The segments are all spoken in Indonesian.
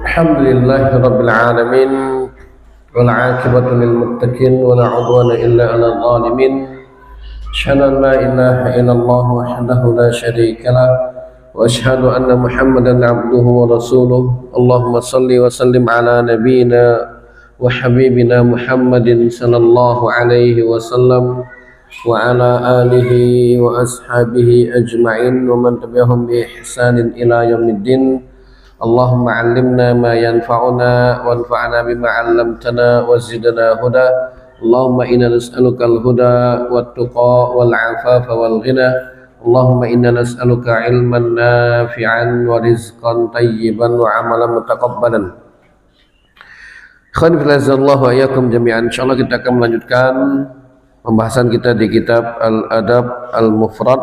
Alhamdulillahi Rabbil Alamin, wal aqibatu lil muttaqin, wa la udwana illa 'alal zalimin. Asyhadu an la ilaha illallah wahdahu la syarika lah, wa asyhadu anna Muhammadan 'abduhu wa rasuluh. Allahumma shalli wa sallim ala nabiyyina wa habibina Muhammadin sallallahu alaihi wasallam wa ala alihi wa ashabihi ajma'in wa man tabi'ahum bi ihsanin ila yaumiddin. Allahumma 'allimna ma yanfa'una wanfa'na bima 'allamtana wa zidna huda. Allahumma inna nas'aluka al-huda wat-tuqa wal-'afafa wal-ghina. Allahumma inna nas'aluka 'ilman nafi'an wa rizqan tayyiban wa 'amalan mutaqabbalan. Khairan filazallahu wa iyyakum jami'an. Insyaallah kita akan melanjutkan pembahasan kita di kitab Al-Adab Al-Mufrad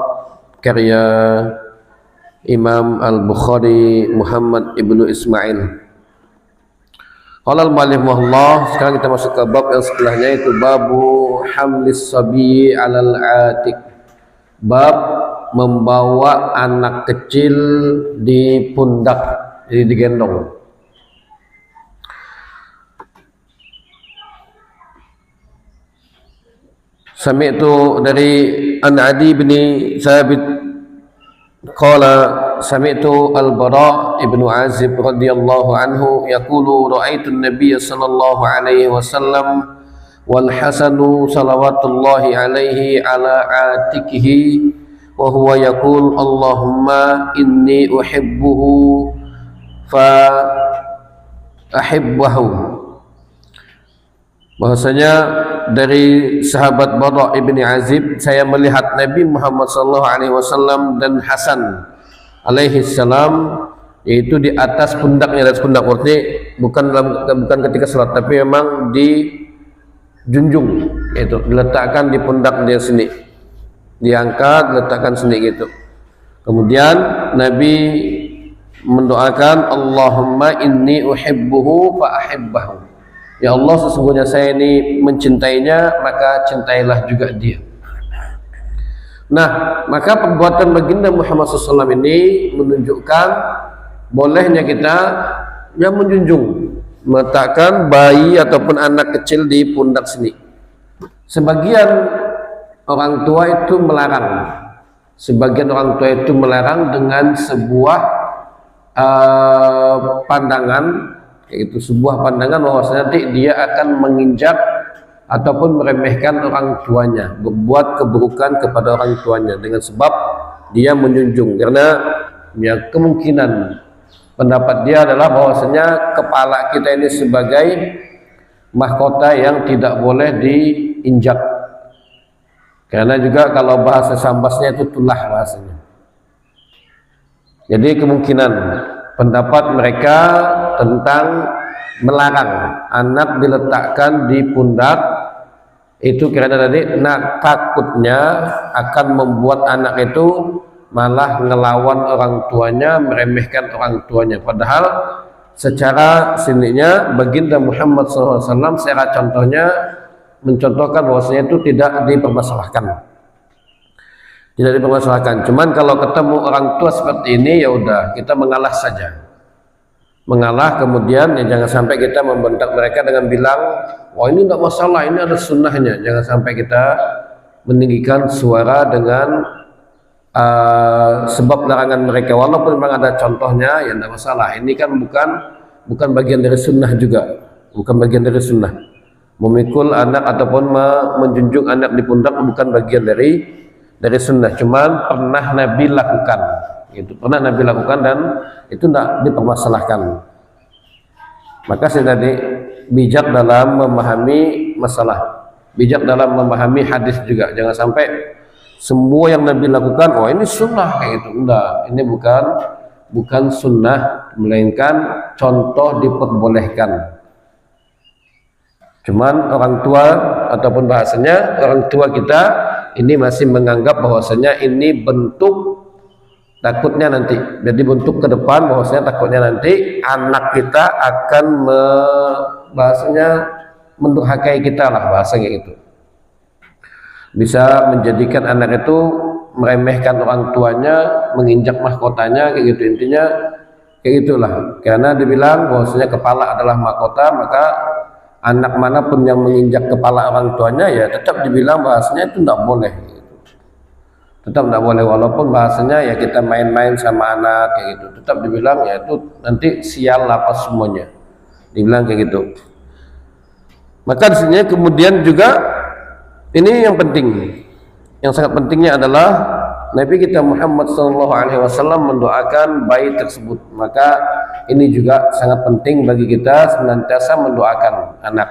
karya Imam Al-Bukhari Muhammad ibnu Ismail. Qala al-mu'allif rahimahullah. Sekarang kita masuk ke bab yang setelahnya, yaitu babu hamlis sabi 'alal 'atik. Bab membawa anak kecil di pundak, jadi digendong. Sami'tu dari An-Adi bin Thabit qala sami'tu Al-Bara ibnu Azib radhiyallahu anhu yaqulu ra'aitu an-nabiy sallallahu alaihi wasallam wal Hasanu salawatullahi alaihi ala atikihi wa huwa yaqul Allahumma inni uhibbuhu fa ahibbahu. Bahwasanya dari sahabat Bara ibni Azib, saya melihat Nabi Muhammad sallallahu alaihi wasallam dan Hasan alaihi salam, yaitu di atas pundaknya, di atas pundak, maksudnya bukan ketika salat, tapi memang dijunjung, yaitu diletakkan di pundak dia sini, diangkat, diletakkan sini gitu. Kemudian Nabi mendoakan Allahumma inni uhibbuhu fa ahibbahu. Ya Allah, sesungguhnya saya ini mencintainya, maka cintailah juga dia. Nah, maka perbuatan baginda Muhammad SAW ini menunjukkan bolehnya kita yang menjunjung, meletakkan bayi ataupun anak kecil di pundak sini. Sebagian orang tua itu melarang, sebagian orang tua itu melarang dengan sebuah pandangan, yaitu sebuah pandangan bahwasanya nanti dia akan menginjak ataupun meremehkan orang tuanya, berbuat keburukan kepada orang tuanya dengan sebab dia menjunjung. Karena ya, kemungkinan pendapat dia adalah bahwasanya kepala kita ini sebagai mahkota yang tidak boleh diinjak. Karena juga kalau bahasa sambasnya itu tulah bahasanya. Jadi kemungkinan pendapat mereka tentang melarang anak diletakkan di pundak itu karena tadi takutnya akan membuat anak itu malah ngelawan orang tuanya, meremehkan orang tuanya. Padahal secara sininya baginda Muhammad SAW secara contohnya mencontohkan bahwasanya itu tidak dipermasalahkan. Tidak dipermasalahkan. Cuman kalau ketemu orang tua seperti ini, ya udah kita mengalah saja. Mengalah, kemudian ya jangan sampai kita membentak mereka dengan bilang, wah ini tidak masalah, ini ada sunnahnya. Jangan sampai kita meninggikan suara dengan sebab larangan mereka. Walaupun memang ada contohnya, ya tidak masalah. Ini kan bukan bagian dari sunnah juga, bukan bagian dari sunnah. Memikul anak ataupun menjunjung anak di pundak bukan bagian dari sunnah. Cuman pernah Nabi lakukan, itu pernah Nabi lakukan dan itu tidak dipermasalahkan. Maka saya tadi bijak dalam memahami masalah, bijak dalam memahami hadis juga. Jangan sampai semua yang Nabi lakukan, oh ini sunnah kayak gitu. Enggak, ini bukan sunnah, melainkan contoh diperbolehkan. Cuman orang tua ataupun bahasanya orang tua kita ini masih menganggap bahwasanya ini bentuk takutnya nanti, jadi bentuk ke depan bahwasanya takutnya nanti anak kita akan bahasanya mendurhakai kita lah, bahasanya itu bisa menjadikan anak itu meremehkan orang tuanya, menginjak mahkotanya, kayak gitu. Intinya kayak gitulah. Karena dibilang bahwasanya kepala adalah mahkota, maka anak manapun yang menginjak kepala orang tuanya ya tetap dibilang bahasanya itu tidak boleh. Tetap tidak boleh, walaupun bahasanya ya kita main-main sama anak kayak gitu, tetap dibilang ya itu nanti sial apa semuanya, dibilang kayak gitu. Maka di sini kemudian juga ini yang penting, yang sangat pentingnya adalah Nabi kita Muhammad SAW mendoakan bayi tersebut. Maka ini juga sangat penting bagi kita senantiasa mendoakan anak.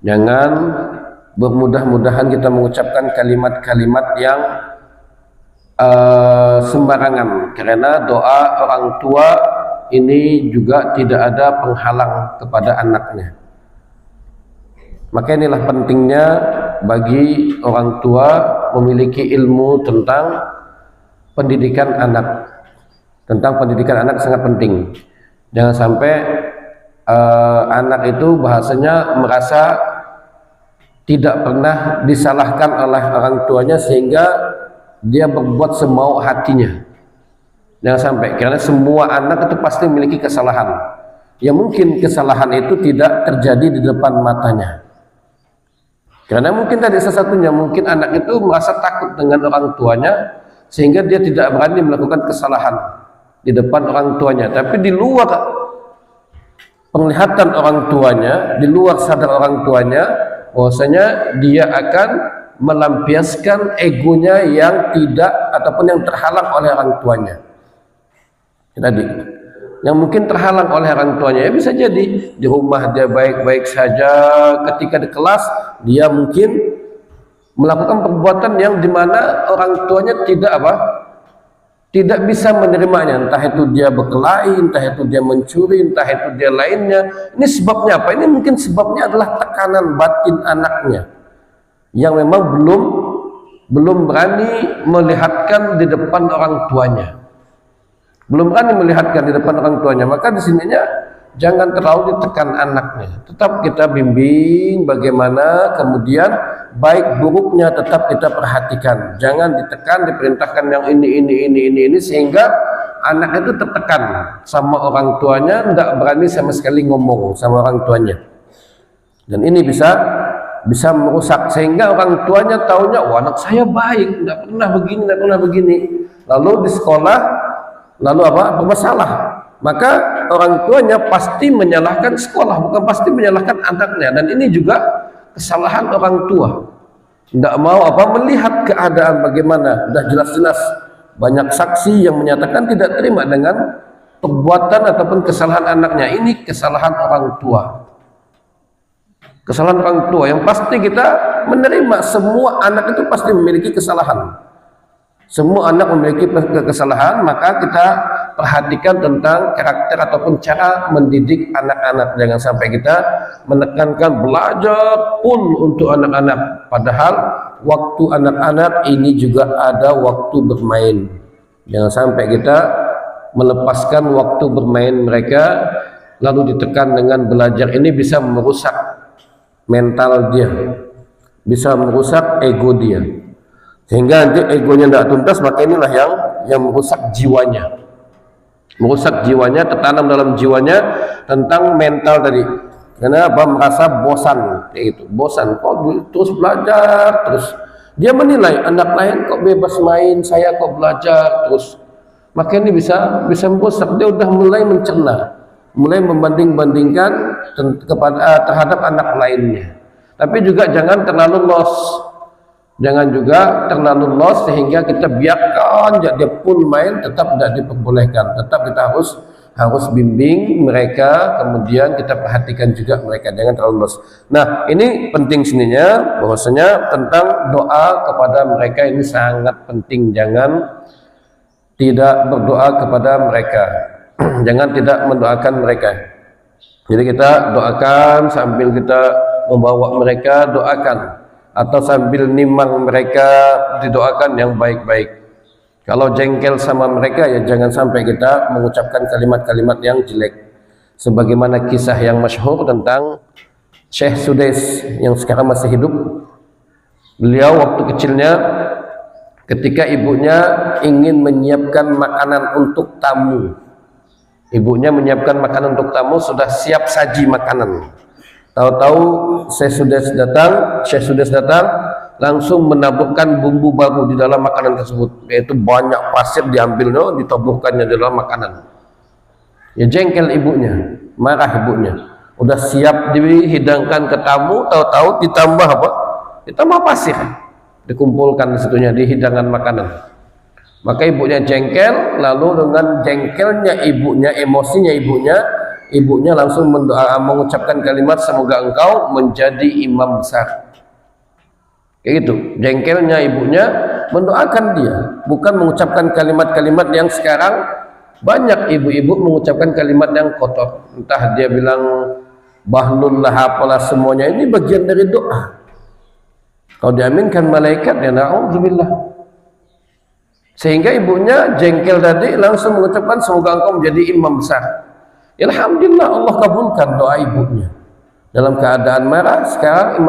Jangan bermudah-mudahan kita mengucapkan kalimat-kalimat yang sembarangan, karena doa orang tua ini juga tidak ada penghalang kepada anaknya. Maka inilah pentingnya bagi orang tua memiliki ilmu tentang pendidikan anak. Tentang pendidikan anak sangat penting. Jangan sampai anak itu bahasanya merasa tidak pernah disalahkan oleh orang tuanya sehingga dia berbuat semau hatinya. Jangan sampai, karena semua anak itu pasti memiliki kesalahan. Ya mungkin kesalahan itu tidak terjadi di depan matanya. Karena mungkin tadi sesatunya, mungkin anak itu merasa takut dengan orang tuanya sehingga dia tidak berani melakukan kesalahan di depan orang tuanya. Tapi di luar penglihatan orang tuanya, di luar sadar orang tuanya, bahwasanya dia akan melampiaskan egonya yang tidak ataupun yang terhalang oleh orang tuanya. Tadi yang mungkin terhalang oleh orang tuanya, ya bisa jadi di rumah dia baik-baik saja, ketika di kelas dia mungkin melakukan perbuatan yang dimana orang tuanya tidak bisa menerimanya, entah itu dia berkelahi, entah itu dia mencuri, entah itu dia lainnya. Ini sebabnya apa? Ini mungkin sebabnya adalah tekanan batin anaknya yang memang belum berani melihatkan di depan orang tuanya. Belum berani melihatkan di depan orang tuanya. Maka di sininya jangan terlalu ditekan anaknya. Tetap kita bimbing bagaimana, kemudian baik buruknya tetap kita perhatikan. Jangan ditekan, diperintahkan yang ini sehingga anak itu tertekan sama orang tuanya, tidak berani sama sekali ngomong sama orang tuanya. Dan ini bisa merusak sehingga orang tuanya taunya, wah anak saya baik, tidak pernah begini. Lalu di sekolah bermasalah, maka orang tuanya pasti menyalahkan sekolah, bukan pasti menyalahkan anaknya. Dan ini juga kesalahan orang tua, tidak mau melihat keadaan bagaimana. Sudah jelas-jelas banyak saksi yang menyatakan tidak terima dengan perbuatan ataupun kesalahan anaknya. Ini kesalahan orang tua, kesalahan orang tua yang pasti kita menerima. Semua anak itu pasti memiliki kesalahan. Semua anak memiliki kesalahan, maka kita perhatikan tentang karakter ataupun cara mendidik anak-anak. Jangan sampai kita menekankan belajar full untuk anak-anak, padahal waktu anak-anak ini juga ada waktu bermain. Jangan sampai kita melepaskan waktu bermain mereka lalu ditekan dengan belajar. Ini bisa merusak mental dia, bisa merusak ego dia, sehingga nanti egonya tidak tuntas. Maka inilah yang merusak jiwanya, tertanam dalam jiwanya tentang mental tadi. Karena merasa bosan, bosan kok terus belajar terus. Dia menilai anak lain kok bebas main, saya kok belajar terus. Maka ini bisa merusak. Dia udah mulai mencerna, mulai membanding-bandingkan terhadap anak lainnya. Tapi juga jangan terlalu loss sehingga kita biarkan dia full main, tetap tidak diperbolehkan. Tetap kita harus bimbing mereka, kemudian kita perhatikan juga mereka, jangan terlalu loss. Nah, ini penting sininya, bahwasanya tentang doa kepada mereka ini sangat penting. Jangan tidak berdoa kepada mereka, jangan tidak mendoakan mereka. Jadi kita doakan sambil kita membawa mereka, doakan, atau sambil nimang mereka didoakan yang baik-baik. Kalau jengkel sama mereka, ya jangan sampai kita mengucapkan kalimat-kalimat yang jelek. Sebagaimana kisah yang masyhur tentang Syekh Sudais yang sekarang masih hidup. Beliau waktu kecilnya ketika ibunya ingin menyiapkan makanan untuk tamu. Ibunya menyiapkan makanan untuk tamu, sudah siap saji makanan. Tahu-tahu Syekh Sudes datang, langsung menaburkan bumbu baru di dalam makanan tersebut, yaitu banyak pasir diambil, ditaburkannya di dalam makanan. Ya jengkel ibunya, marah ibunya. Udah siap dihidangkan ke tamu, tahu-tahu ditambah apa? Ditambah pasir, dikumpulkan di situnya di hidangan makanan. Maka ibunya jengkel, lalu dengan jengkelnya ibunya, emosinya ibunya langsung mengucapkan kalimat, semoga engkau menjadi imam besar. Kayak gitu, jengkelnya ibunya mendoakan dia, bukan mengucapkan kalimat-kalimat yang sekarang banyak ibu-ibu mengucapkan kalimat yang kotor. Entah dia bilang bahlul lah apalah, semuanya ini bagian dari doa. Kalau diaminkan malaikat, ya na'udzubillah. Sehingga ibunya jengkel tadi langsung mengucapkan semoga engkau menjadi imam besar. Alhamdulillah, Allah kabulkan doa ibunya. Dalam keadaan marah, sekarang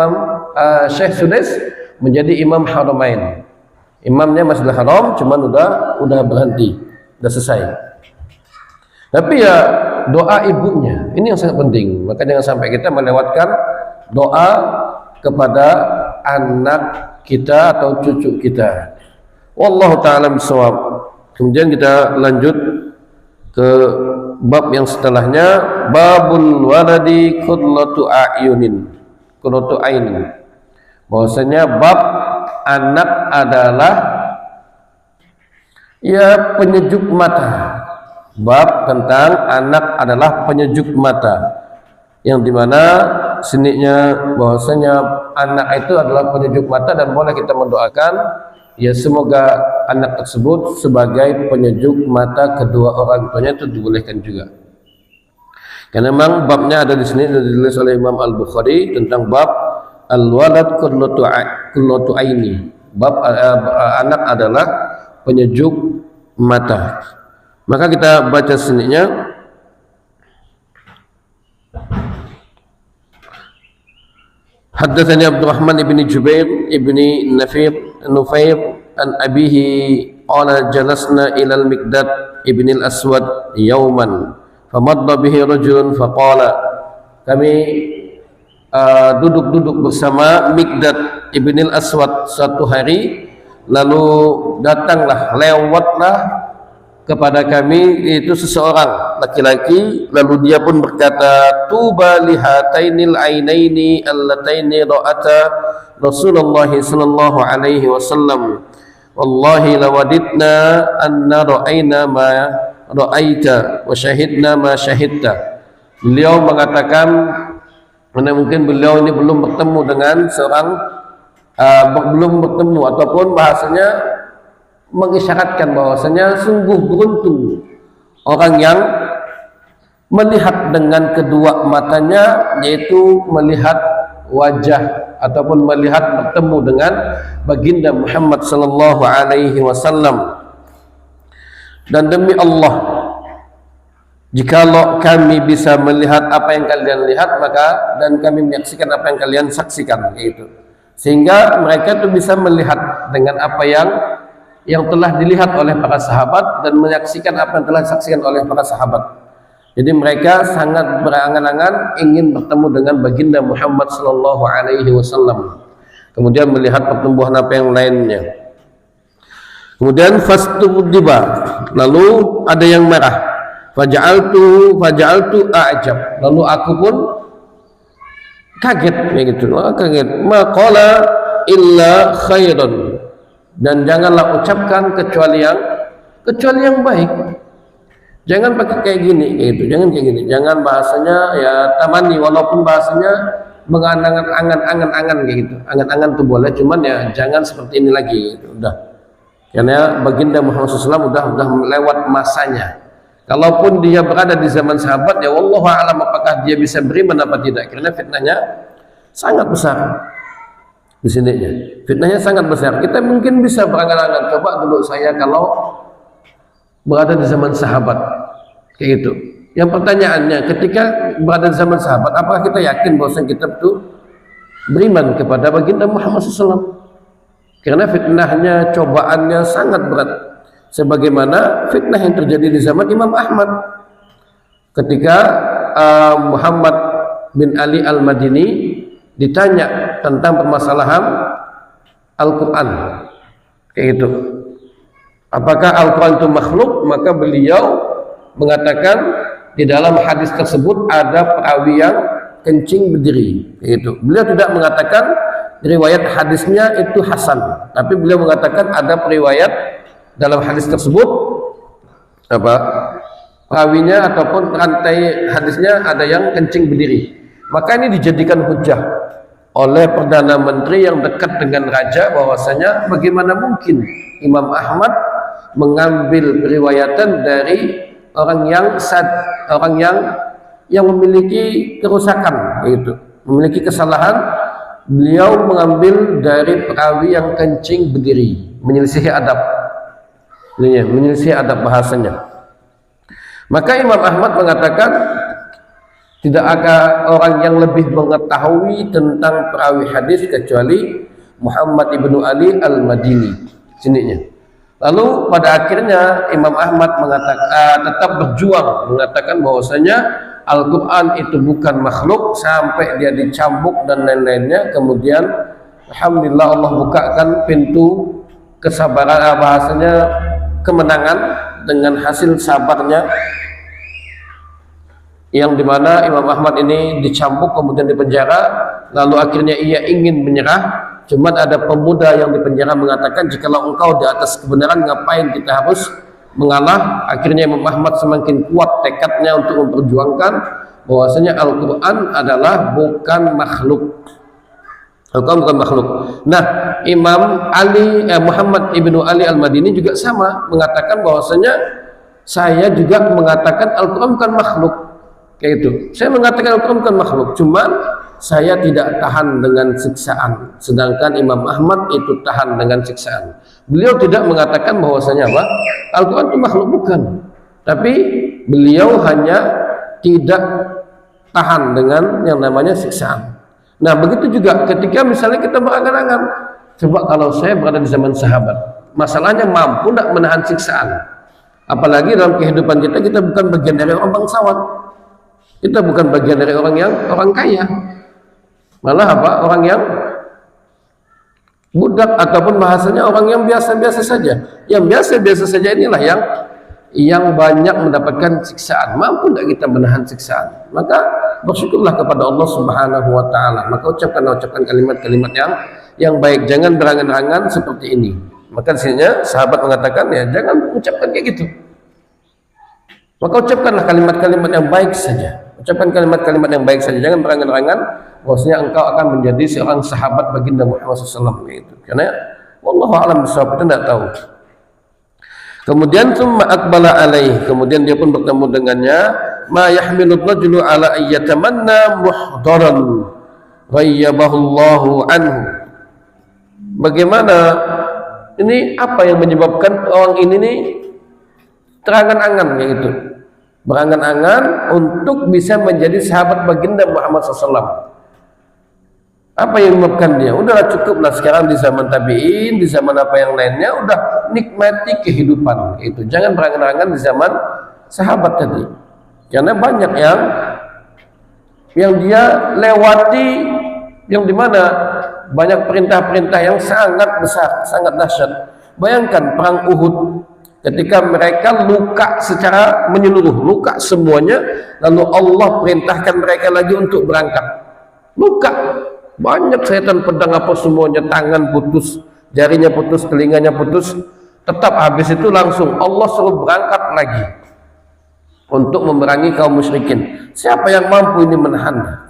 Syekh Sudes menjadi imam haramain. Imamnya Masjidil Haram, cuman udah berhenti, udah selesai. Tapi ya doa ibunya ini yang sangat penting. Maka jangan sampai kita melewatkan doa kepada anak kita atau cucu kita. Wallahu ta'ala bishawab. Kemudian kita lanjut ke bab yang setelahnya, babul waladi qurratu a'yunin, qurratu ainin. Bahwasanya bab anak adalah ya penyejuk mata. Bab tentang anak adalah penyejuk mata, yang dimana sininya bahwasanya anak itu adalah penyejuk mata, dan boleh kita mendoakan ya semoga anak tersebut sebagai penyejuk mata kedua orang tuanya, itu dibolehkan juga. Karena memang babnya ada di sini, ditulis oleh Imam Al-Bukhari tentang bab al-walad qurratu aini. Bab anak adalah penyejuk mata. Maka kita baca sininya. Haddatsani Abdurrahman ibn Jubair ibn Nufair an abihi qala jalasna ila al-Miqdad ibn al-Aswad yawman famadda bihi rajulun faqala, kami duduk bersama Miqdad ibn al-Aswad suatu hari, lalu datanglah, lewatlah kepada kami itu seseorang laki-laki, lalu dia pun berkata, tuba lihatainil ainaini allataini ra'ata Rasulullah sallallahu alaihi wasallam, wallahi lawaditna anna ra'aina ma ra'aita wa syahidna ma syahidta. Beliau mengatakan, mana mungkin beliau ini belum bertemu dengan seorang belum bertemu, ataupun bahasanya mengisyaratkan bahwasanya sungguh beruntung orang yang melihat dengan kedua matanya, yaitu melihat wajah ataupun melihat bertemu dengan baginda Muhammad sallallahu alaihi wasallam. Dan demi Allah, jikalau kami bisa melihat apa yang kalian lihat, maka dan kami menyaksikan apa yang kalian saksikan, yaitu sehingga mereka itu bisa melihat dengan apa yang telah dilihat oleh para sahabat dan menyaksikan apa yang telah disaksikan oleh para sahabat. Jadi mereka sangat berangan-angan ingin bertemu dengan baginda Muhammad sallallahu alaihi wasallam. Kemudian melihat pertumbuhan apa yang lainnya. Kemudian fastudiba, lalu ada yang marah. Faja'altu a'jab, lalu aku pun kaget, begitu. Kaget. Maqala illa khairan, dan janganlah ucapkan kecuali yang baik. Jangan pakai kayak gini, gitu. Jangan kayak gini. Jangan bahasanya ya tamani, walaupun bahasanya mengangan-angan gitu. Angan-angan itu boleh, cuman ya jangan seperti ini lagi, gitu. Udah. Karena baginda Muhammad SAW udah lewat masanya. Kalaupun dia berada di zaman sahabat, ya wallahu a'lam apakah dia bisa beriman apa tidak. Karena fitnahnya sangat besar. Di sininya fitnahnya sangat besar. Kita mungkin bisa berangan-angan, coba dulu saya kalau berada di zaman sahabat kayak gitu. Yang pertanyaannya, ketika berada di zaman sahabat, apakah kita yakin bahwa kita itu beriman kepada baginda Muhammad SAW? karena fitnahnya, cobaannya sangat berat, sebagaimana fitnah yang terjadi di zaman Imam Ahmad ketika Muhammad bin Ali Al-Madini ditanya tentang permasalahan Al-Quran, kayak gitu, apakah Al-Quran itu makhluk, maka beliau mengatakan di dalam hadis tersebut ada perawi yang kencing berdiri, kayak gitu. Beliau tidak mengatakan riwayat hadisnya itu hasan, tapi beliau mengatakan ada periwayat dalam hadis tersebut apa perawinya ataupun rantai hadisnya ada yang kencing berdiri. Maka ini dijadikan hujah oleh Perdana Menteri yang dekat dengan raja, bahwasanya bagaimana mungkin Imam Ahmad mengambil periwayatan dari orang yang memiliki kerusakan, yaitu memiliki kesalahan. Beliau mengambil dari perawi yang kencing berdiri, menyelisihi adab, menyelisihi adab bahasanya. Maka Imam Ahmad mengatakan tidak ada orang yang lebih mengetahui tentang perawi hadis kecuali Muhammad ibnu Ali Al-Madini sininya. Lalu pada akhirnya Imam Ahmad mengatakan tetap berjuang mengatakan bahwasanya Al-Quran itu bukan makhluk sampai dia dicambuk dan lain-lainnya. Kemudian alhamdulillah Allah bukakan pintu kesabaran, bahasanya kemenangan dengan hasil sabarnya, yang dimana Imam Ahmad ini dicambuk kemudian dipenjara. Lalu akhirnya ia ingin menyerah, cuman ada pemuda yang dipenjara mengatakan, jikalau engkau di atas kebenaran, ngapain kita harus mengalah. Akhirnya Imam Ahmad semakin kuat tekadnya untuk memperjuangkan bahwasanya Al-Quran adalah bukan makhluk. Al-Quran bukan makhluk. Nah, Imam Muhammad ibnu Ali Al-Madini juga sama mengatakan bahwasanya saya juga mengatakan Al-Quran bukan makhluk, kayak itu. Saya mengatakan Al-Quran bukan makhluk, cuman saya tidak tahan dengan siksaan, sedangkan Imam Ahmad itu tahan dengan siksaan. Beliau tidak mengatakan bahwasanya apa Al-Quran itu makhluk, bukan, tapi beliau hanya tidak tahan dengan yang namanya siksaan. Nah, begitu juga ketika misalnya kita berangan-angan, coba kalau saya berada di zaman sahabat, masalahnya mampu tidak menahan siksaan. Apalagi dalam kehidupan kita bukan bagian dari orang bangsawan, kita bukan bagian dari orang kaya, malah apa orang yang budak ataupun bahasanya orang yang biasa-biasa saja. Yang biasa-biasa saja inilah yang banyak mendapatkan siksaan. Mampu tidak kita menahan siksaan? Maka bersyukurlah kepada Allah Subhanahu wa taala. Maka ucapkan kalimat-kalimat yang baik, jangan berangan-angan seperti ini. Maka disininya sahabat mengatakan, ya jangan ucapkan kayak gitu. Maka ucapkanlah kalimat-kalimat yang baik saja. Ucapkan kalimat-kalimat yang baik saja, jangan berangan-angan bahwasanya engkau akan menjadi seorang sahabat baginda Muhammad SAW, gitu. Karena wallahu a'lam bishawab, kita tidak tahu. Kemudian summa aqbala alaih, kemudian dia pun bertemu dengannya. Ma yahmilu rajulu ala ayyatamanna muhdaran ghayyabahullahu anhu. Bagaimana ini, apa yang menyebabkan orang ini nih terangan-angan, yaitu berangan-angan untuk bisa menjadi sahabat baginda Muhammad SAW. Apa yang menyebabkan dia? Udahlah, cukuplah sekarang di zaman tabi'in, di zaman apa yang lainnya, udah nikmati kehidupan itu. Jangan berangan-angan di zaman sahabat tadi. Karena banyak yang dia lewati, yang dimana banyak perintah-perintah yang sangat besar, sangat dahsyat. Bayangkan perang Uhud, ketika mereka luka secara menyeluruh, luka semuanya, lalu Allah perintahkan mereka lagi untuk berangkat. Luka, banyak setan pedang apa semuanya, tangan putus, jarinya putus, telinganya putus, tetap habis itu langsung Allah suruh berangkat lagi untuk memerangi kaum musyrikin. Siapa yang mampu ini menahan?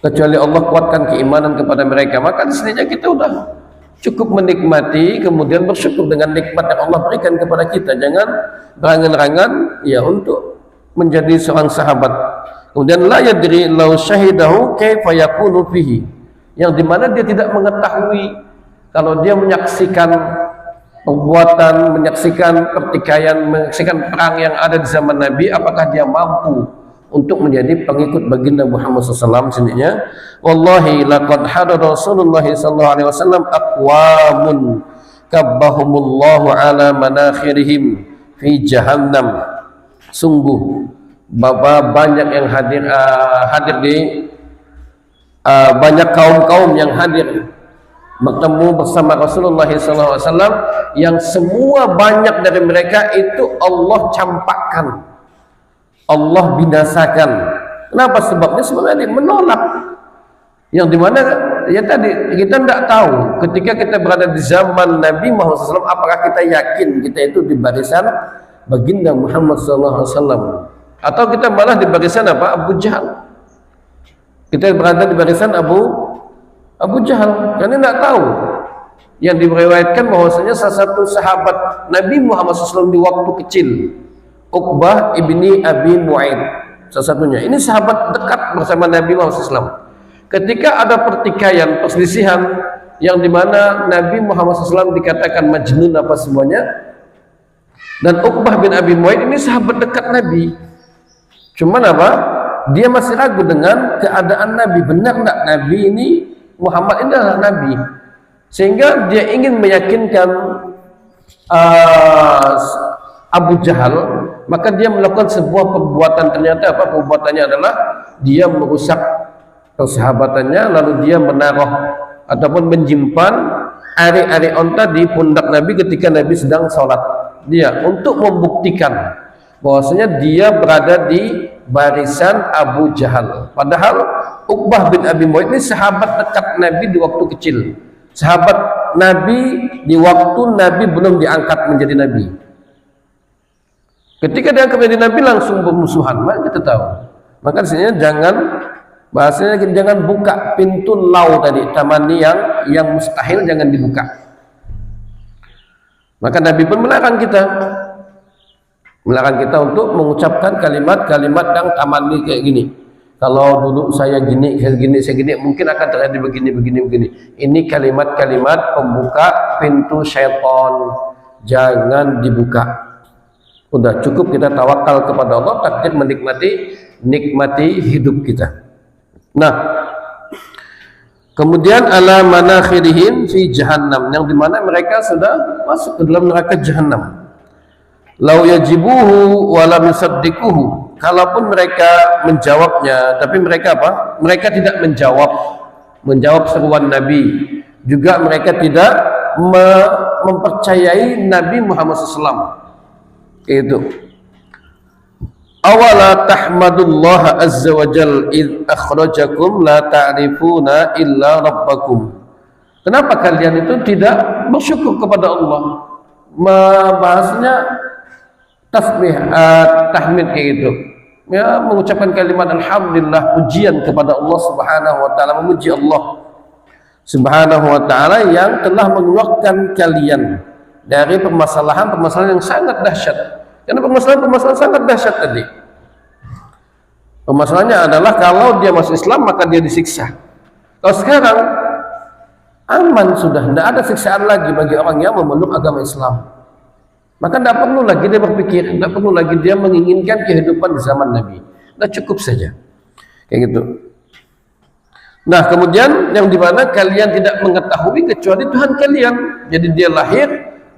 Kecuali Allah kuatkan keimanan kepada mereka. Maka di sininya kita udah cukup menikmati, kemudian bersyukur dengan nikmat yang Allah berikan kepada kita. Jangan berangan-angan ya untuk menjadi seorang sahabat. Kemudian la yadri law syahidahu kaifa yakunu fihi, yang dimana dia tidak mengetahui kalau dia menyaksikan perbuatan, menyaksikan pertikaian, menyaksikan perang yang ada di zaman Nabi, apakah dia mampu untuk menjadi pengikut baginda Muhammad SAW. Sininya, wallahi laqad hadara Rasulullah sallallahu alaihi wasallam aqwamun kabbahumullahu ala manakhirihim fi jahannam. Sungguh banyak yang hadir di banyak kaum-kaum yang hadir bertemu bersama Rasulullah SAW, yang semua banyak dari mereka itu Allah campakkan, Allah binasakan. Kenapa? Sebabnya sebenarnya menolak, yang dimana ya tadi kita tidak tahu ketika kita berada di zaman Nabi Muhammad SAW, apakah kita yakin kita itu di barisan baginda Muhammad SAW, atau kita malah di barisan apa? Abu Jahal. Kita berada di barisan Abu Jahal, karena tidak tahu. Yang diriwayatkan bahwasanya salah satu sahabat Nabi Muhammad SAW di waktu kecil, Uqbah ibni Abi Mu'aid, salah satunya. Ini sahabat dekat bersama Nabi Muhammad SAW. Ketika ada pertikaian, perselisihan, yang dimana Nabi Muhammad SAW dikatakan majnun apa semuanya, dan Uqbah bin Abi Mu'aid ini sahabat dekat Nabi. Cuman apa? Dia masih ragu dengan keadaan Nabi. Benar enggak Nabi ini, Muhammad ini adalah Nabi? Sehingga dia ingin meyakinkan Abu Jahal, maka dia melakukan sebuah perbuatan. Ternyata apa perbuatannya adalah dia merusak persahabatannya, lalu dia menaruh ataupun menyimpan ari-ari onta di pundak Nabi ketika Nabi sedang sholat. Dia untuk membuktikan bahwasanya dia berada di barisan Abu Jahal. Padahal Uqbah bin Abi Mu'aid ini sahabat dekat Nabi di waktu kecil, sahabat Nabi di waktu Nabi belum diangkat menjadi Nabi. Ketika diangkat menjadi Nabi langsung bermusuhan. Maka kita tahu. Maka disini bahasanya jangan buka pintu lau tadi, taman yang mustahil jangan dibuka. Maka Nabi pun melarang kita untuk mengucapkan kalimat-kalimat yang tamani kayak gini. Kalau dulu saya gini, mungkin akan terjadi begini. Ini kalimat-kalimat pembuka pintu syaitan, jangan dibuka. Udah cukup kita tawakal kepada Allah, takdir nikmati hidup kita. Nah, kemudian ala manakhirihim fi jahannam, yang dimana mereka sudah masuk ke dalam neraka jahannam. Lau yajibuhu wa lam yusaddiquhu, kalaupun mereka menjawabnya, tapi mereka apa? Mereka tidak menjawab seruan Nabi. Juga mereka tidak mempercayai Nabi Muhammad SAW. Itu. Awala tahmadullah azza wa jal id akhrajakum la ta'rifuna illa rabbakum. Kenapa kalian itu tidak bersyukur kepada Allah? Bahasanya tasbih, tahmid kayak gitu. Ya, mengucapkan kalimat alhamdulillah, pujian kepada Allah Subhanahu wa taala, memuji Allah Subhanahu wa taala yang telah mengeluarkan kalian dari permasalahan yang sangat dahsyat. Karena permasalahan sangat dahsyat tadi. Permasalahannya adalah kalau dia masuk Islam maka dia disiksa. Kalau sekarang aman sudah, tidak ada siksaan lagi bagi orang yang memeluk agama Islam. Maka tidak perlu lagi dia berpikir, tidak perlu lagi dia menginginkan kehidupan di zaman Nabi. Nah, cukup saja kayak gitu. Nah, kemudian yang dimana kalian tidak mengetahui kecuali Tuhan kalian. Jadi dia lahir,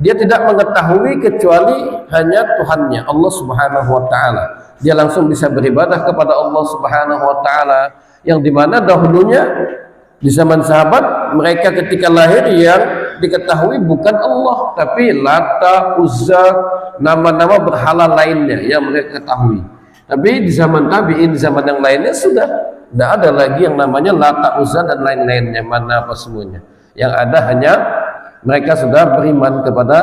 dia tidak mengetahui kecuali hanya Tuhannya, Allah Subhanahu wa taala. Dia langsung bisa beribadah kepada Allah Subhanahu wa taala, yang dimana dahulunya di zaman sahabat mereka ketika lahir yang diketahui bukan Allah, tapi Lata, Uzza, nama-nama berhala lainnya yang mereka ketahui. Tapi di zaman tabi'in, di zaman yang lainnya sudah tidak ada lagi yang namanya Lata, Uzza dan lain-lainnya, mana apa semuanya. Yang ada hanya mereka sudah beriman kepada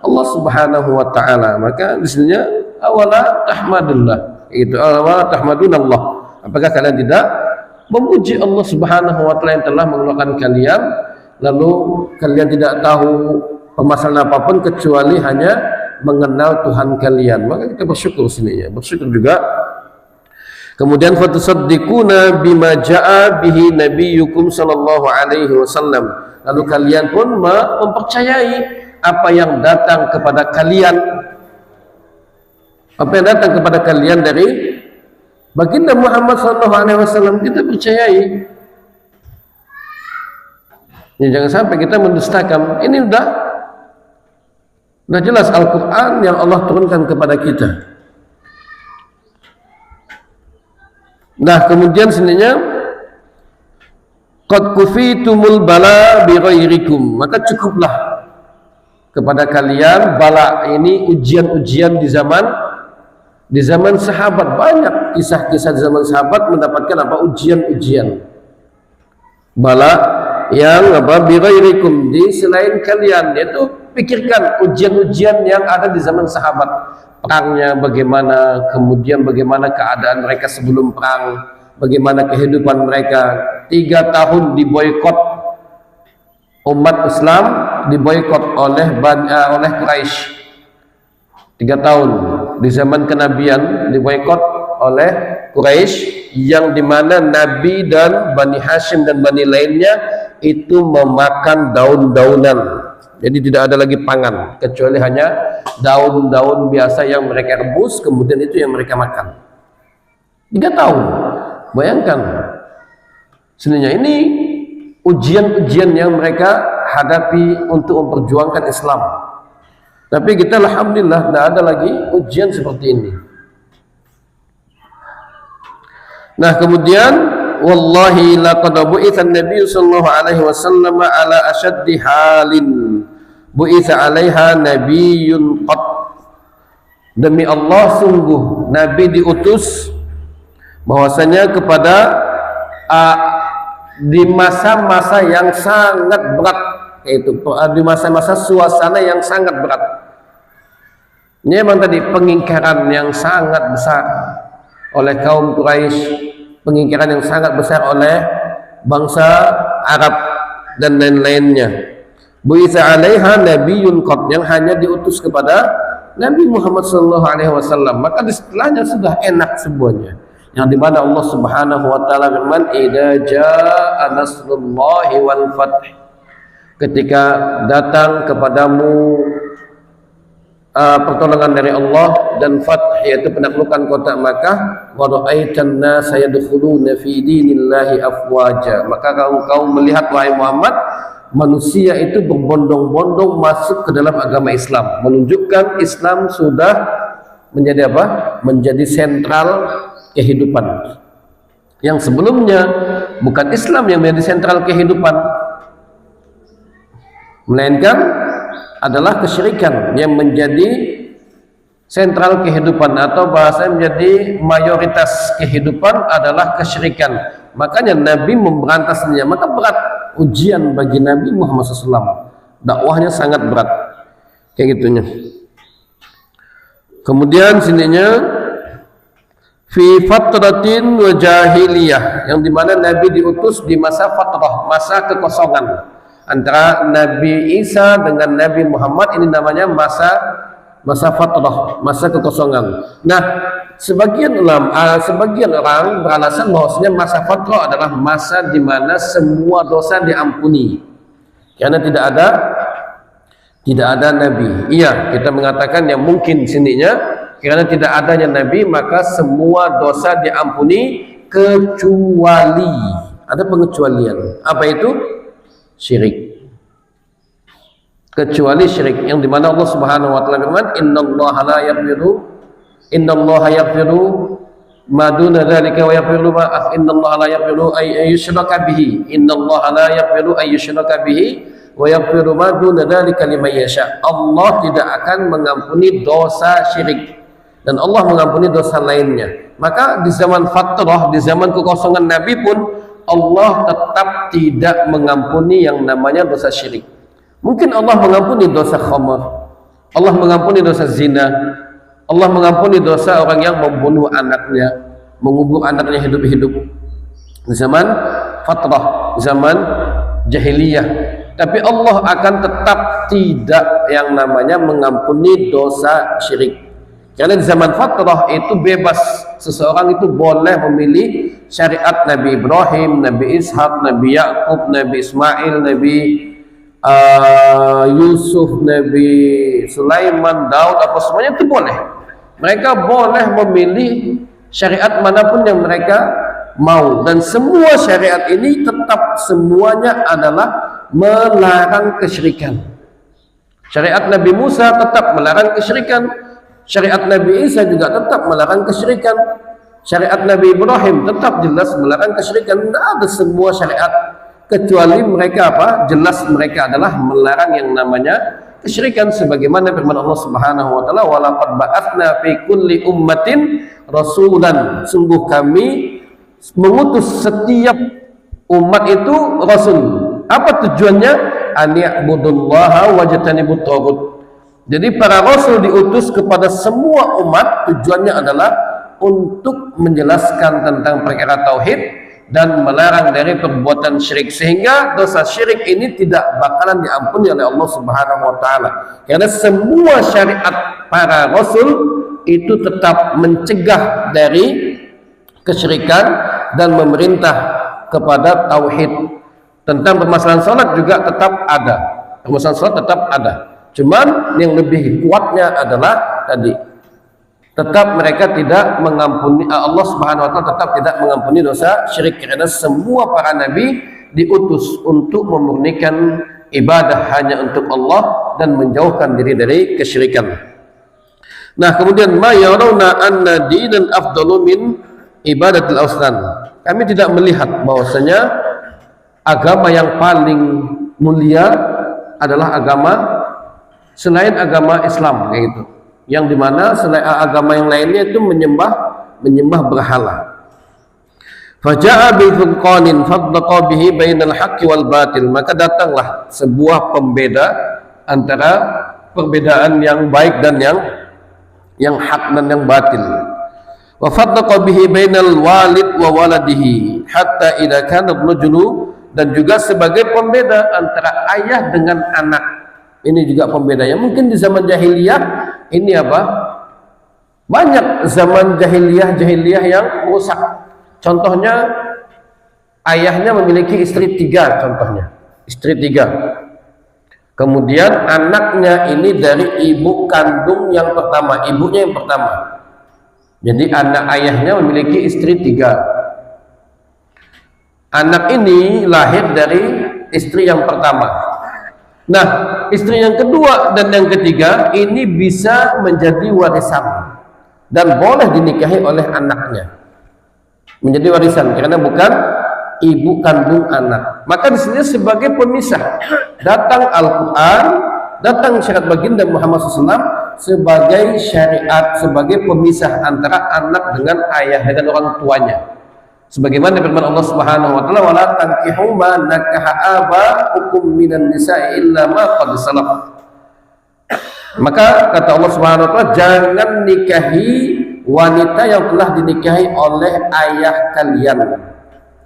Allah Subhanahu wa taala. Maka di sini awala tahmadullah, itu awala tahmadunallah. Apakah kalian tidak memuji Allah Subhanahu wa taala yang telah mengeluarkan kalian, lalu kalian tidak tahu permasalahan apapun kecuali hanya mengenal Tuhan kalian? Maka kita bersyukur sini ya, bersyukur juga. Kemudian fatusaddiquna bima jaa bihi nabiyyukum sallallahu alaihi wasallam, lalu kalian pun mempercayai apa yang datang kepada kalian, dari Baginda Muhammad SAW kita percayai. Ya, jangan sampai kita mendustakan. Ini udah jelas Al-Quran yang Allah turunkan kepada kita. Nah, kemudian sebenarnya qad kufitumul bala bi ghairikum, maka cukuplah kepada kalian bala ini, ujian-ujian di zaman sahabat. Banyak kisah-kisah di zaman sahabat mendapatkan ujian-ujian bala yang bi ghairikum, di selain kalian. Yaitu pikirkan ujian-ujian yang ada di zaman sahabat, perangnya bagaimana, kemudian bagaimana keadaan mereka sebelum perang, bagaimana kehidupan mereka. 3 tahun diboikot umat Islam, diboikot oleh Quraisy. 3 tahun di zaman kenabian diboikot oleh Quraisy, yang dimana Nabi dan Bani Hashim dan Bani lainnya itu memakan daun-daunan. Jadi tidak ada lagi pangan kecuali hanya daun-daun biasa yang mereka rebus, kemudian itu yang mereka makan. 3 tahun. Bayangkan. Sebenarnya ini ujian-ujian yang mereka hadapi untuk memperjuangkan Islam. Tapi kita alhamdulillah tidak ada lagi ujian seperti ini. Nah, kemudian wallahi laqad bu'itha an-nabiy sallallahu alaihi wasallam ala ashaddi halin bu'itha 'alaiha nabiyyun qad. Demi Allah, sungguh Nabi diutus bahwasanya kepada di masa-masa yang sangat berat, yaitu di masa-masa suasana yang sangat berat. Ini memang tadi pengingkaran yang sangat besar oleh kaum Quraisy, pengingkaran yang sangat besar oleh bangsa Arab dan lain-lainnya. Bu'itsa 'alaiha nabiyyun qad, yang hanya diutus kepada Nabi Muhammad SAW. Maka di setelahnya sudah enak semuanya, yang dimana Allah Subhanahu wa ta'ala firman, idza jaa nasrullahi wal fath, ketika datang kepadamu pertolongan dari Allah dan fath, yaitu penaklukan kota Makkah, wa ra'aitan nasa yadkhuluna fi dinillahi afwaja, maka kau melihat wahai Muhammad, manusia itu berbondong-bondong masuk ke dalam agama Islam, menunjukkan Islam sudah menjadi menjadi sentral kehidupan. Yang sebelumnya bukan Islam yang menjadi sentral kehidupan, melainkan adalah kesyirikan yang menjadi sentral kehidupan, atau bahasa menjadi mayoritas kehidupan adalah kesyirikan. Makanya Nabi memberantasnya. Maka berat ujian bagi Nabi Muhammad SAW, dakwahnya sangat berat kayak gitunya. Kemudian sininya fi fatratin wa jahiliyah, yang dimana Nabi diutus di masa fatrah, masa kekosongan antara Nabi Isa dengan Nabi Muhammad. Ini namanya masa fatrah, masa kekosongan. Nah, sebagian orang beralasan bahwasanya masa fatrah adalah masa di mana semua dosa diampuni karena tidak ada Nabi. Iya, kita mengatakan yang mungkin sininya, karena tidak adanya Nabi maka semua dosa diampuni kecuali, ada pengecualian. Apa itu? Syirik. Kecuali syirik, yang dimana Allah Subhanahu wa ta'ala firman, innallaha yaghfiru ma duna dzalika wa yaghfiru ma innallaha la yaghfiru ay yushraka bihi innallaha la yaghfiru ay yushraka bihi wa yaghfiru ma duna dzalika liman yasha. Allah tidak akan mengampuni dosa syirik dan Allah mengampuni dosa lainnya. Maka di zaman fatrah, di zaman kekosongan Nabi pun Allah tetap tidak mengampuni yang namanya dosa syirik. Mungkin Allah mengampuni dosa khamar, Allah mengampuni dosa zina, Allah mengampuni dosa orang yang membunuh anaknya, mengubur anaknya hidup-hidup di zaman fatrah, zaman jahiliyah. Tapi Allah akan tetap tidak yang namanya mengampuni dosa syirik. Karena di zaman fatrah itu bebas, seseorang itu boleh memilih syariat Nabi Ibrahim, Nabi Ishak, Nabi Yakub, Nabi Ismail, Nabi Yusuf, Nabi Sulaiman, Daud, apa semuanya itu boleh. Mereka boleh memilih syariat manapun yang mereka mau, dan semua syariat ini tetap semuanya adalah melarang kesyirikan. Syariat Nabi Musa tetap melarang kesyirikan, syariat Nabi Isa juga tetap melarang kesyirikan, syariat Nabi Ibrahim tetap jelas melarang kesyirikan. Tidak ada semua syariat kecuali mereka jelas mereka adalah melarang yang namanya kesyirikan, sebagaimana firman Allah Subhanahu wa taala, wa laqad ba'atsna fi kulli ummatin rasulan, sungguh kami mengutus setiap umat itu rasul. Apa tujuannya? An ya'budullaha wajtanibut taghut. Jadi para rasul diutus kepada semua umat, tujuannya adalah untuk menjelaskan tentang perkara tauhid dan melarang dari perbuatan syirik, sehingga dosa syirik ini tidak bakalan diampuni oleh Allah Subhanahu wa taala. Karena semua syariat para rasul itu tetap mencegah dari kesyirikan dan memerintah kepada tauhid. Tentang permasalahan salat juga tetap ada. Permasalahan salat tetap ada. Cuman yang lebih kuatnya adalah tadi, tetap mereka tidak mengampuni, Allah Subhanahu wa taala tetap tidak mengampuni dosa syirik, karena semua para nabi diutus untuk memurnikan ibadah hanya untuk Allah dan menjauhkan diri dari kesyirikan. Nah, kemudian ma yarawna anna dinan afdalu min ibadatil awsan. Kami tidak melihat bahwasanya agama yang paling mulia adalah agama selain agama Islam, kayak gitu. Yang dimana selain agama yang lainnya itu menyembah berhala. Faja'a bil furqanin faddaqa bihi bainal haqqi wal batil. Maka datanglah sebuah pembeda antara perbedaan yang baik dan yang hak dan yang batil. Wa faddaqa bihi bainal walid wa waladihi hatta idza kana rajulu, dan juga sebagai pembeda antara ayah dengan anak. Ini juga pembedanya. Mungkin di zaman jahiliyah ini banyak zaman jahiliyah yang rusak. Contohnya ayahnya memiliki istri 3, contohnya istri 3. Kemudian anaknya ini dari ibu kandung yang pertama, ibunya yang pertama. Jadi anak ayahnya memiliki istri 3. Anak ini lahir dari istri yang pertama. Nah, istri yang kedua dan yang ketiga ini bisa menjadi warisan dan boleh dinikahi oleh anaknya. Menjadi warisan karena bukan ibu kandung anak. Maka di sini sebagai pemisah datang Al-Qur'an, datang syariat baginda Muhammad SAW sebagai syariat, sebagai pemisah antara anak dengan ayah, dengan orang tuanya. Sebagaimana firman Allah Subhanahu wa taala, wala tankihu ma nakaha aba'ukum minan nisa'i illa ma qad salaf. Maka kata Allah Subhanahu wa taala, jangan nikahi wanita yang telah dinikahi oleh ayah kalian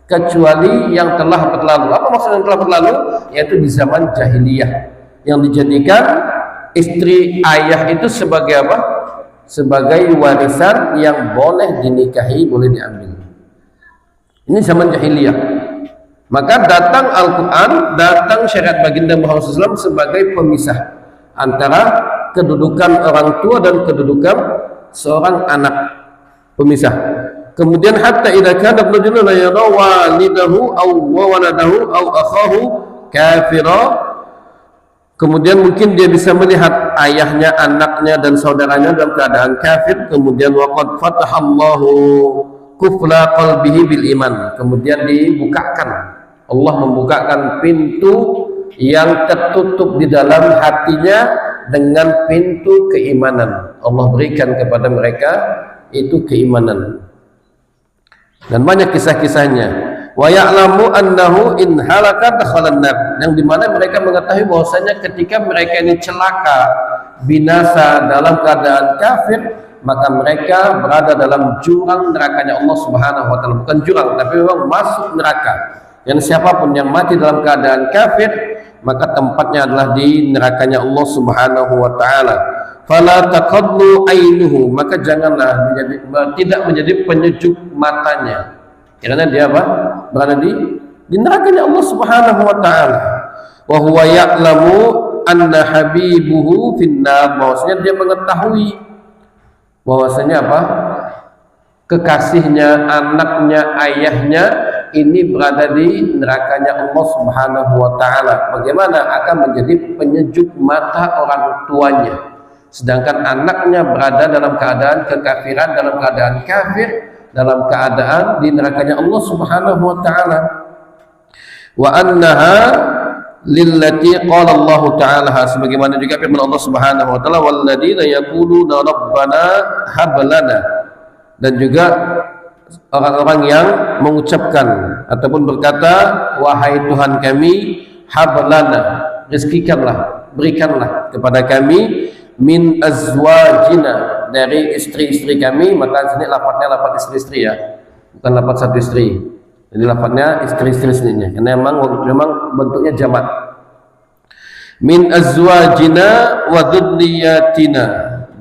kecuali yang telah berlalu. Apa maksud yang telah berlalu? Yaitu di zaman jahiliyah yang dijadikan istri ayah itu sebagai apa? Sebagai warisan yang boleh dinikahi, boleh diambil. Ini zaman jahiliyah. Maka datang Al-Quran, datang syariat baginda Muhammad SAW sebagai pemisah antara kedudukan orang tua dan kedudukan seorang anak, pemisah. Kemudian hatta idza kana rajulun la yara walidahu aw waladahu aw akhahu kafira. Kemudian mungkin dia bisa melihat ayahnya, anaknya dan saudaranya dalam keadaan kafir. Kemudian waqad fatahallahu kufla qalbihi bil iman. Kemudian dibukakan, Allah membukakan pintu yang tertutup di dalam hatinya dengan pintu keimanan. Allah berikan kepada mereka itu keimanan. Dan banyak kisah-kisahnya. Wa ya'lamu annahu in halaka dakhalan nar. Yang dimana mereka mengetahui bahwasanya ketika mereka ini celaka, binasa dalam keadaan kafir, maka mereka berada dalam jurang nerakanya Allah Subhanahu wa taala. Bukan jurang, tapi memang masuk neraka. Dan siapapun yang mati dalam keadaan kafir, maka tempatnya adalah di nerakanya Allah Subhanahu wa taala. Fala taqadlu ainuhu, maka janganlah tidak menjadi penyejuk matanya. Karena dia berada di nerakanya Allah Subhanahu wa taala. Wa huwa ya'lamu anna habibuhu finnar, bahwasanya dia mengetahui bahwasanya kekasihnya, anaknya, ayahnya ini berada di nerakanya Allah Subhanahu wa taala. Bagaimana akan menjadi penyejuk mata orang tuanya, sedangkan anaknya berada dalam keadaan kekafiran, dalam keadaan kafir, dalam keadaan di nerakanya Allah Subhanahu wa taala. Wa annaha lillati qala Allah taala, sebagaimana juga firman Allah Subhanahu wa taala, walladzina yaquluna rabbana hab lana, dan juga orang-orang yang mengucapkan ataupun berkata, wahai Tuhan kami, hablana, rizkikanlah, berikanlah kepada kami, min azwajina, dari istri-istri kami. Maka sini lafadznya lafadz istri-istri ya, bukan lafadz satu istri. Jadi lafadznya istri-istri sininya, karena memang bentuknya jamak. Min azwajina wa dzurriyyatina,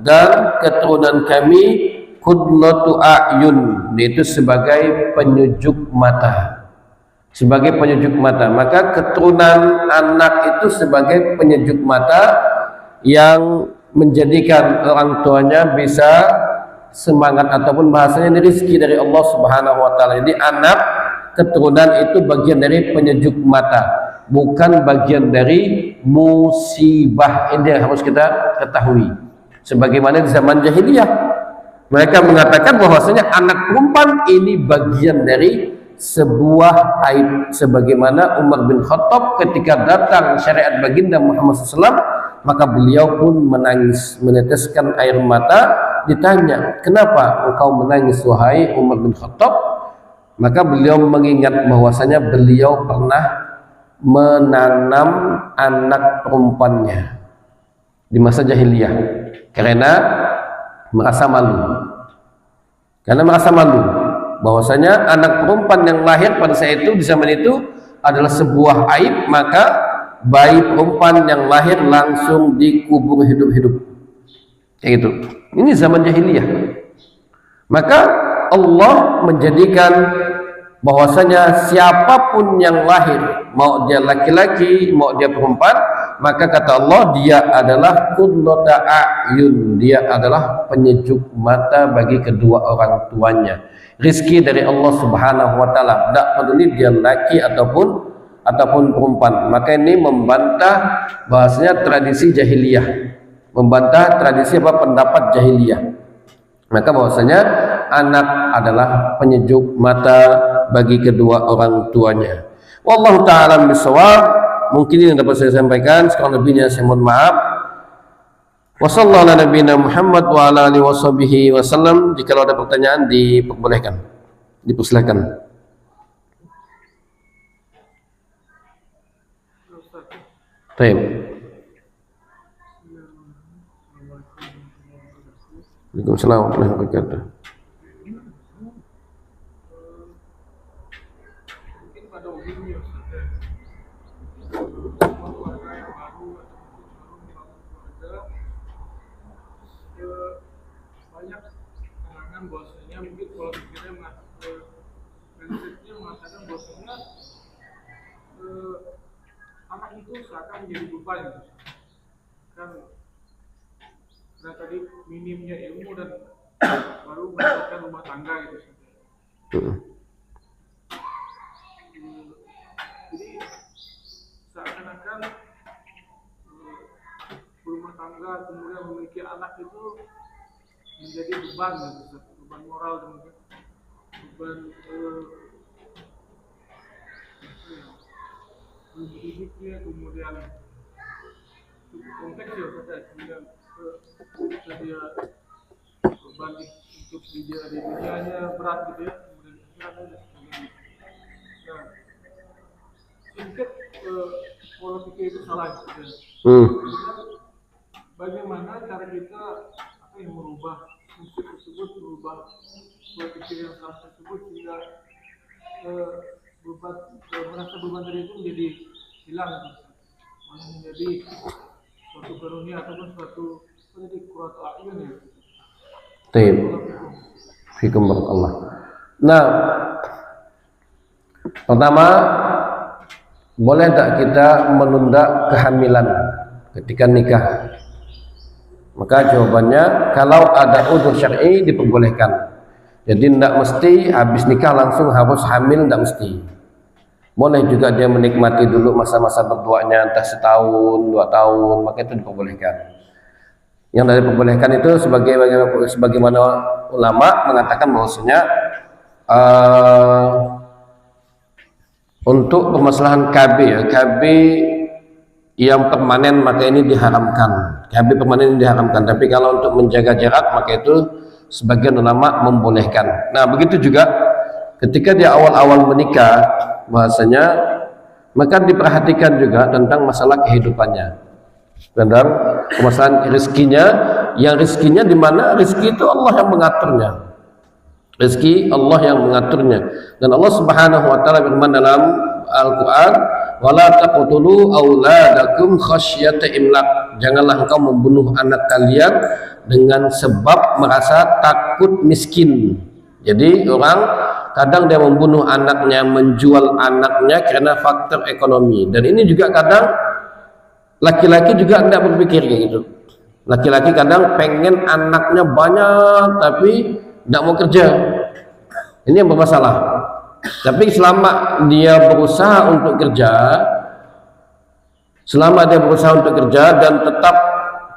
dan keturunan kami, qudlatu a'yun, itu sebagai penyejuk mata, sebagai penyejuk mata. Maka keturunan anak itu sebagai penyejuk mata yang menjadikan orang tuanya bisa semangat, ataupun bahasanya ini rezeki dari Allah Subhanahu wa taala. Jadi anak keturunan itu bagian dari penyejuk mata, bukan bagian dari musibah. Ini yang harus kita ketahui. Sebagaimana di zaman jahiliyah mereka mengatakan bahwasanya anak perempuan ini bagian dari sebuah aib, sebagaimana Umar bin Khattab ketika datang syariat baginda Muhammad SAW, maka beliau pun menangis, meneteskan air mata. Ditanya, kenapa engkau menangis wahai Umar bin Khattab? Maka beliau mengingat bahwasanya beliau pernah menanam anak perempuannya di masa jahiliyah karena merasa malu, bahwasanya anak perempuan yang lahir pada saat itu, di zaman itu adalah sebuah aib. Maka bayi perempuan yang lahir langsung dikubur hidup-hidup, kayak gitu. Ini zaman jahiliyah. Maka Allah menjadikan bahwasanya siapapun yang lahir, mau dia laki-laki, mau dia perempuan, maka kata Allah, dia adalah qudlata a'yun, dia adalah penyejuk mata bagi kedua orang tuanya. Rizki dari Allah Subhanahu wa taala, tidak peduli dia laki ataupun perempuan. Maka ini membantah bahasanya tradisi jahiliyah, membantah tradisi pendapat jahiliyah. Maka bahwasanya anak adalah penyejuk mata bagi kedua orang tuanya. Wallahu ta'ala bisawab. Mungkin ini yang dapat saya sampaikan, sekarang lebihnya saya mohon maaf. Wassallallahu ala nabiyina Muhammad wa ala alihi washabihi wasallam. Jika ada pertanyaan diperbolehkan, dipersilakan. Baik. Waalaikumsalam warahmatullahi wabarakatuh. Banyak kalangan bahwasanya mungkin kalau pikirnya mengatakan bahwasanya anak itu seakan menjadi beban gitu. Kan tadi minimnya ilmu dan baru mendapatkan rumah tangga gitu. Jadi seakan-akan berumah tangga kemudian memiliki anak itu menjadi beban gitu, beban moral dan beban hidupnya, kemudian konteks ya kemudian dia beban untuk dia di dunianya berat gitu ya, kemudian akhiratnya. Nah, singkat pola pikir itu salah gitu. Bagaimana cara kita yang merubah prinsip tersebut, merubah pola pikir yang salah tersebut sehingga merasa beban tadi itu menjadi hilang, malah menjadi suatu karunia ataupun suatu qurratu a'yun ya. Baik. Fikum barakallah. Nah, pertama, boleh tak kita menunda kehamilan ketika nikah? Maka jawabannya, kalau ada udzur syar'i diperbolehkan. Jadi tidak mesti habis nikah langsung harus hamil, tidak mesti. Boleh juga dia menikmati dulu masa-masa berduanya, entah setahun, 2 tahun, maka itu diperbolehkan. Yang dari diperbolehkan itu sebagaimana ulama mengatakan bahwasanya untuk permasalahan KB ya, KB yang permanen maka ini diharamkan. KB permanen ini diharamkan. Tapi kalau untuk menjaga jarak maka itu sebagian ulama membolehkan. Nah begitu juga ketika dia awal-awal menikah bahasanya maka diperhatikan juga tentang masalah kehidupannya, tentang permasalahan rezekinya. Yang rezekinya di mana? Rezeki itu Allah yang mengaturnya. Rezeki Allah yang mengaturnya. Dan Allah Subhanahu wa taala berfirman dalam Al-Qur'an, "Wala taqtulu auladakum khasyata imlaq." Janganlah engkau membunuh anak kalian dengan sebab merasa takut miskin. Jadi orang kadang dia membunuh anaknya, menjual anaknya karena faktor ekonomi. Dan ini juga kadang laki-laki juga tidak berpikir kayak gitu. Laki-laki kadang pengen anaknya banyak tapi tidak mau kerja. Ini yang bermasalah. Tapi selama dia berusaha untuk kerja, dan tetap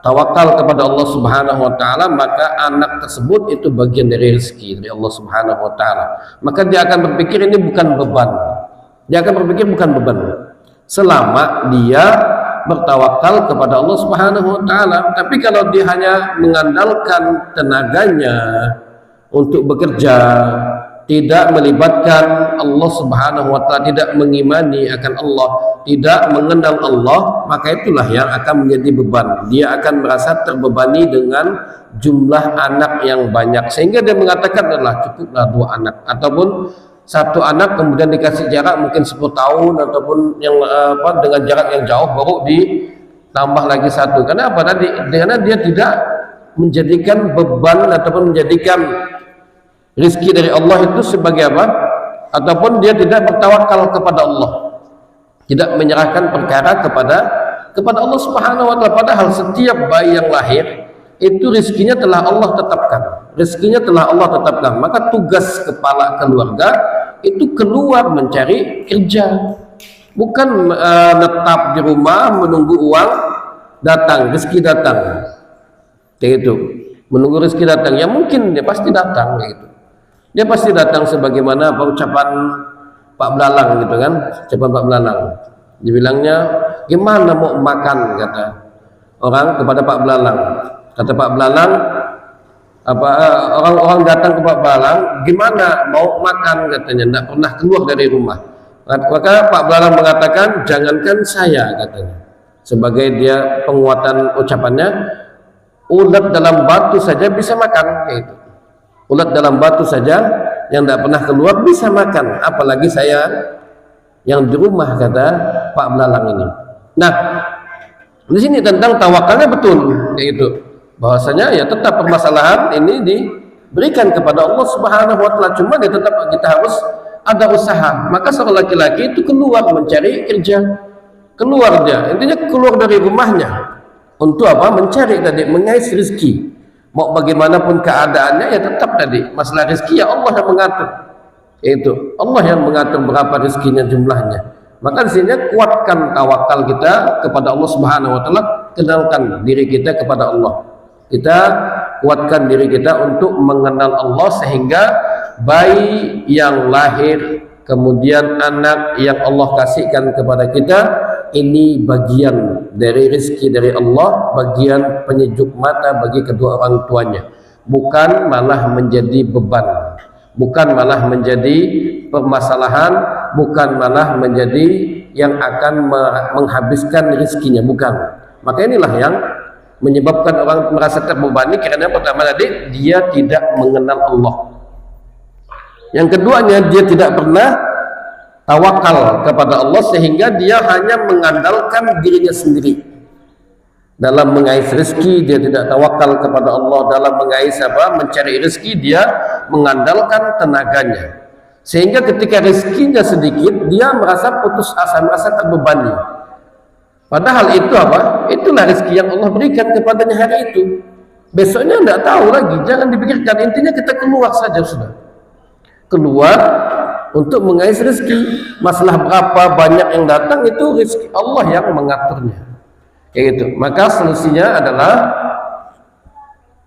tawakal kepada Allah Subhanahu wa taala, maka anak tersebut itu bagian dari rezeki dari Allah Subhanahu wa taala. Maka dia akan berpikir ini bukan beban. Selama dia bertawakal kepada Allah Subhanahu wa taala. Tapi kalau dia hanya mengandalkan tenaganya untuk bekerja, tidak melibatkan Allah Subhanahu wa taala, tidak mengimani akan Allah, tidak mengenal Allah, maka itulah yang akan menjadi beban. Dia akan merasa terbebani dengan jumlah anak yang banyak, sehingga dia mengatakan adalah cukuplah 2 anak, ataupun 1 anak kemudian dikasih jarak mungkin 10 tahun, ataupun yang dengan jarak yang jauh baru ditambah lagi 1. Karena apa tadi? Karena dia tidak menjadikan beban ataupun menjadikan rezeki dari Allah itu sebagai apa? Ataupun dia tidak bertawakal kepada Allah, tidak menyerahkan perkara kepada Allah Subhanahu wa taala. Padahal setiap bayi yang lahir itu rezekinya telah Allah tetapkan. Maka tugas kepala keluarga itu keluar mencari kerja, bukan tetap di rumah menunggu uang datang, rezeki datang kayak itu, menunggu rezeki datang. Ya mungkin dia pasti datang kayak gitu. Dia pasti datang sebagaimana ucapan Pak Belalang gitu kan, ucapan Pak Belalang. Dibilangnya, gimana mau makan, kata orang kepada Pak Belalang. Kata Pak Belalang, orang-orang datang ke Pak Belalang, gimana mau makan, katanya, tidak pernah keluar dari rumah. Maka Pak Belalang mengatakan, jangankan saya, katanya, sebagai dia penguatan ucapannya, ulat dalam batu saja bisa makan, gitu. Ulat dalam batu saja yang tidak pernah keluar bisa makan, apalagi saya yang di rumah, kata Pak Belalang ini. Nah, di sini tentang tawakalnya betul, yaitu bahwasanya ya tetap permasalahan ini diberikan kepada Allah Subhanahu wa taala, cuma dia tetap kita harus ada usaha. Maka seorang laki-laki itu keluar mencari kerja, keluar dia, intinya keluar dari rumahnya untuk apa? Mencari tadi, mengais rezeki. Mau bagaimanapun keadaannya ya tetap tadi masalah rezeki ya Allah yang mengatur. Itu Allah yang mengatur berapa rezekinya, jumlahnya. Maka di sini kuatkan tawakal kita kepada Allah Subhanahu wa taala, kenalkan diri kita kepada Allah. Kita kuatkan diri kita untuk mengenal Allah, sehingga bayi yang lahir kemudian anak yang Allah kasihkan kepada kita ini bagian dari rezeki dari Allah, bagian penyejuk mata bagi kedua orang tuanya, bukan malah menjadi beban, bukan malah menjadi permasalahan, bukan malah menjadi yang akan menghabiskan rezekinya, bukan. Maka inilah yang menyebabkan orang merasa terbebani, karena yang pertama tadi dia tidak mengenal Allah, yang keduanya dia tidak pernah tawakal kepada Allah, sehingga dia hanya mengandalkan dirinya sendiri dalam mengais rezeki. Dia tidak tawakal kepada Allah dalam mengais mencari rezeki, dia mengandalkan tenaganya, sehingga ketika rezekinya sedikit dia merasa putus asa, merasa terbebani. Padahal itu itulah rezeki yang Allah berikan kepadanya hari itu, besoknya tidak tahu lagi. Jangan dipikirkan, intinya kita keluar saja sudah. keluar untuk mengais rezeki. Masalah berapa banyak yang datang itu rezeki Allah yang mengaturnya. Kayak gitu. Maka solusinya adalah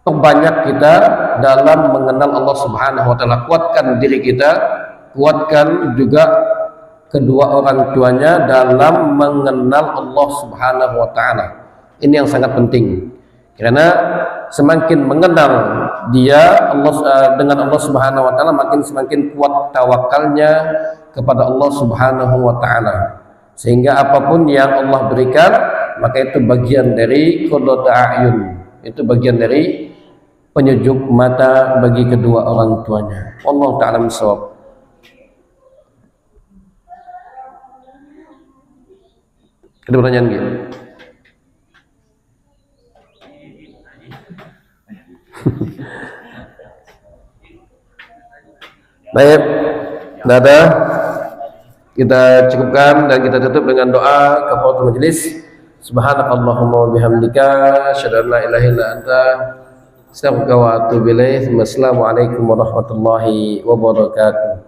perbanyak kita dalam mengenal Allah Subhanahu wa taala. Kuatkan diri kita, kuatkan juga kedua orang tuanya dalam mengenal Allah Subhanahu wa taala. Ini yang sangat penting. Karena semakin mengenal dia dengan Allah Subhanahu wa taala, semakin kuat tawakalnya kepada Allah Subhanahu wa taala. Sehingga apapun yang Allah berikan, maka itu bagian dari qurratu a'yun. Itu bagian dari penyejuk mata bagi kedua orang tuanya. Wallahu ta'ala bishawab. Ada pertanyaan gitu? Baik, ada. Kita cukupkan dan kita tutup dengan doa kafaratul majelis. Subhanakallahumma wa bihamdika asyhadu an la ilaha illa anta astaghfiruka wa atubu ilaik. Wassalamualaikum warahmatullahi wabarakatuh.